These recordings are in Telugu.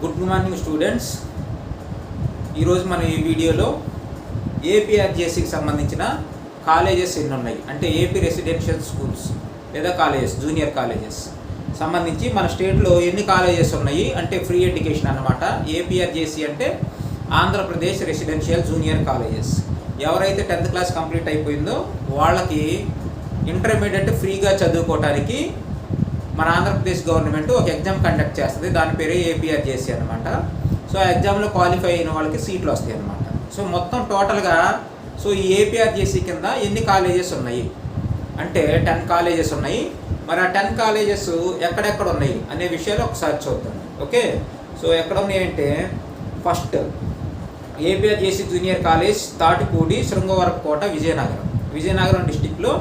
Good morning students. ఈరోజు మనం ఈ వీడియోలో ఏపీఆర్జేసీకి సంబంధించిన కాలేజెస్ ఎన్ని ఉన్నాయి అంటే ఏపీ రెసిడెన్షియల్ స్కూల్స్ లేదా కాలేజెస్, జూనియర్ కాలేజెస్ సంబంధించి మన స్టేట్లో ఎన్ని కాలేజెస్ ఉన్నాయి అంటే ఫ్రీ ఎడ్యుకేషన్ అన్నమాట. ఏపీఆర్జేసీ అంటే ఆంధ్రప్రదేశ్ రెసిడెన్షియల్ జూనియర్ కాలేజెస్. ఎవరైతే 10th క్లాస్ కంప్లీట్ అయిపోయిందో వాళ్ళకి ఇంటర్మీడియట్ ఫ్రీగా చదువుకోవడానికి మన ఆంధ్రప్రదేశ్ గవర్నమెంట్ ఒక ఎగ్జామ్ కండక్ట్ చేస్తుంది. దాని పేరే ఏపీఆర్జేసీ అనమాట. సో ఆ ఎగ్జామ్లో క్వాలిఫై అయిన వాళ్ళకి సీట్లు వస్తాయి అన్నమాట. సో మొత్తం టోటల్గా ఈ ఏపీఆర్జేసీ కింద ఎన్ని కాలేజెస్ ఉన్నాయి అంటే 10 కాలేజెస్ ఉన్నాయి. మరి ఆ 10 కాలేజెస్ ఎక్కడెక్కడ ఉన్నాయి అనే విషయాలు ఒకసారి చూద్దాం. ఓకే, సో ఎక్కడ ఉన్నాయంటే first APRJC junior college Tatipudi, Srungavarapukota, Vizianagaram డిస్టిక్లో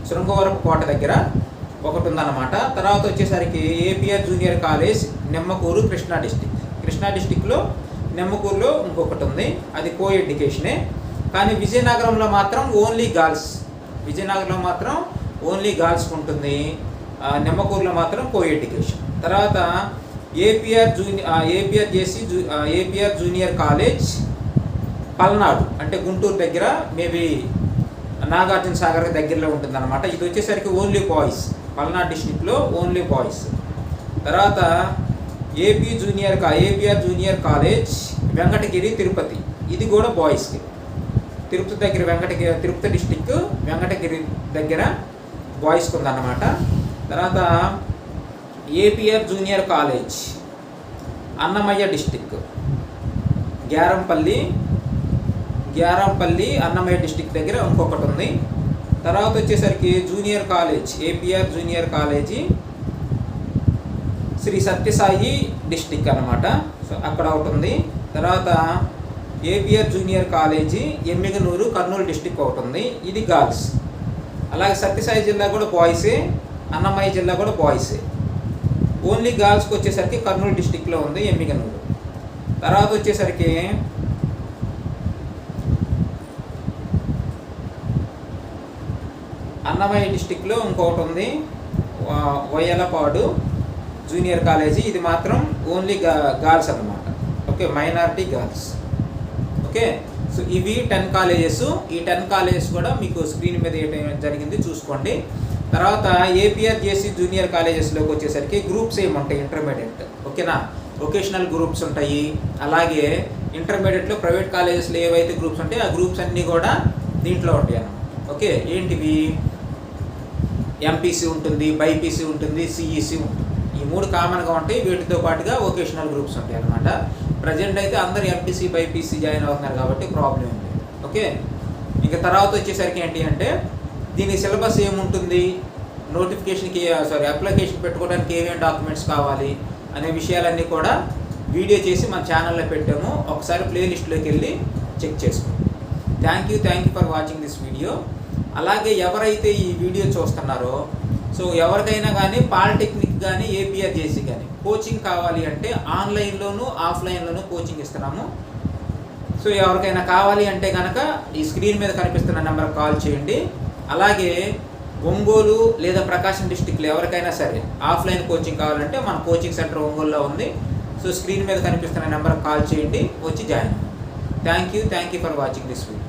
శృంగవరపుకోట దగ్గర ఒకటి ఉందన్నమాట. తర్వాత వచ్చేసరికి APR junior college Nimmakuru, Krishna డిస్టిక్లో నిమ్మకూరులో ఇంకొకటి ఉంది. అది కో ఎడ్యుకేషనే. కానీ విజయనగరంలో మాత్రం ఓన్లీ గర్ల్స్ ఉంటుంది. నిమ్మకూరులో మాత్రం కో ఎడ్యుకేషన్. తర్వాత ఏపీఆర్ జూనియర్ కాలేజ్ పల్నాడు అంటే గుంటూరు దగ్గర, మేబీ నాగార్జున సాగర్ దగ్గరలో ఉంటుందన్నమాట. ఇది వచ్చేసరికి ఓన్లీ బాయ్స్, పల్నాడు డిస్ట్రిక్ట్లో ఓన్లీ బాయ్స్. తర్వాత APR junior college Venkatagiri, Tirupati. ఇది కూడా బాయ్స్కి. తిరుపతి దగ్గర తిరుపతి డిస్టిక్ వెంకటగిరి దగ్గర బాయ్స్కి ఉందన్నమాట. తర్వాత APR junior college Annamayya district, Gyarampalli Annamayya district దగ్గర ఇంకొకటి ఉంది. తర్వాత వచ్చేసరికి junior college APR junior college Shri Satya Sai district అన్నమాట. సో అక్కడ ఒకటి ఉంది. తర్వాత APR junior college Emmiganur, Kurnool district ఒకటి ఉంది. ఇది గర్ల్స్. అలాగే సత్యసాయి జిల్లా కూడా బాయ్సే, అన్నమయ్య జిల్లా కూడా బాయ్సే. ఓన్లీ గర్ల్స్కి వచ్చేసరికి కర్నూలు డిస్టిక్లో ఉంది ఎమ్మిగనూరు. తర్వాత వచ్చేసరికి అన్నమయ్య డిస్టిక్లో ఇంకొకటి ఉంది, వయ్యలపాడు జూనియర్ కాలేజీ. ఇది మాత్రం ఓన్లీ గర్ల్స్ అన్నమాట. Okay, minority girls. Okay, so ఇవి 10 కాలేజెస్. ఈ 10 కాలేజెస్ కూడా మీకు స్క్రీన్ మీద వేయడం జరిగింది, చూసుకోండి. తర్వాత ఏపీఆర్జేసీ జూనియర్ కాలేజెస్లోకి వచ్చేసరికి గ్రూప్స్ ఏముంటాయి ఇంటర్మీడియట్. ఓకేనా, వొకేషనల్ గ్రూప్స్ ఉంటాయి. అలాగే ఇంటర్మీడియట్లో ప్రైవేట్ కాలేజెస్లో ఏవైతే గ్రూప్స్ ఉంటాయి ఆ గ్రూప్స్ అన్నీ కూడా దీంట్లో ఉంటాయి అన్నమాట. ఓకే, ఏంటివి? ఎంపీసీ ఉంటుంది, బైపీసీ ఉంటుంది, సిఈసీ ఉంటుంది. ఈ 3 కామన్గా ఉంటాయి. వీటితో పాటుగా వొకేషనల్ గ్రూప్స్ ఉంటాయి అన్నమాట. ప్రజెంట్ అయితే అందరూ ఎంపీసీ, బైపీసీ జాయిన్ అవుతున్నారు కాబట్టి ప్రాబ్లం ఉంది. ఓకే, ఇంకా తర్వాత వచ్చేసరికి ఏంటి అంటే దీని సిలబస్ ఏముంటుంది, అప్లికేషన్ పెట్టుకోవడానికి ఏమేమి డాక్యుమెంట్స్ కావాలి అనే విషయాలన్నీ కూడా వీడియో చేసి మన ఛానల్లో పెట్టాము. ఒకసారి ప్లేలిస్ట్లోకి వెళ్ళి చెక్ చేసుకోండి. Thank you for watching this video. అలాగే ఎవరైతే ఈ వీడియో చూస్తున్నారో ఎవరికైనా కానీ పాలిటెక్నిక్ కానీ ఏపీఆర్జేసీ కానీ కోచింగ్ కావాలి అంటే ఆన్లైన్లోను ఆఫ్లైన్లోనూ కోచింగ్ ఇస్తున్నాము. సో ఎవరికైనా కావాలి అంటే కనుక ఈ స్క్రీన్ మీద కనిపిస్తున్న నెంబర్కి కాల్ చేయండి. అలాగే ఒంగోలు లేదా ప్రకాశం డిస్టిక్లో ఎవరికైనా సరే ఆఫ్లైన్ కోచింగ్ కావాలంటే మన కోచింగ్ సెంటర్ ఒంగోలులో ఉంది. సో స్క్రీన్ మీద కనిపిస్తున్న నెంబర్కి కాల్ చేయండి, వచ్చి join. Thank you for watching this video.